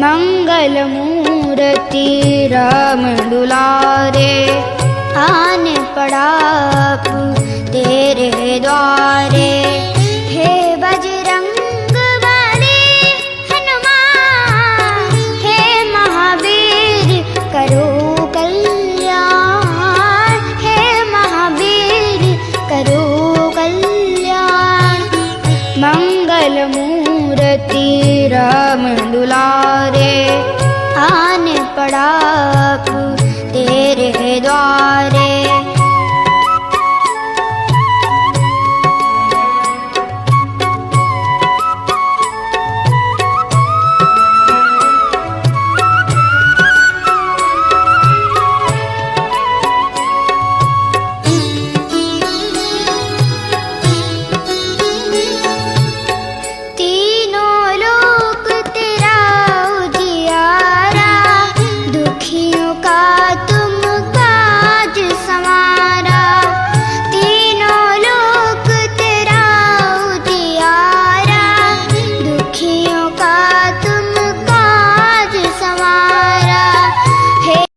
मंगल मूर्ति राम दुलारे, आने पड़ा तेरे द्वारे। हे बजरंग बली हनुमान, हे महावीर करो कल्याण, हे महावीर करो कल्याण। मंगल मूर्ति राम दुलारे, आने पड़ा तेरे द्वारे।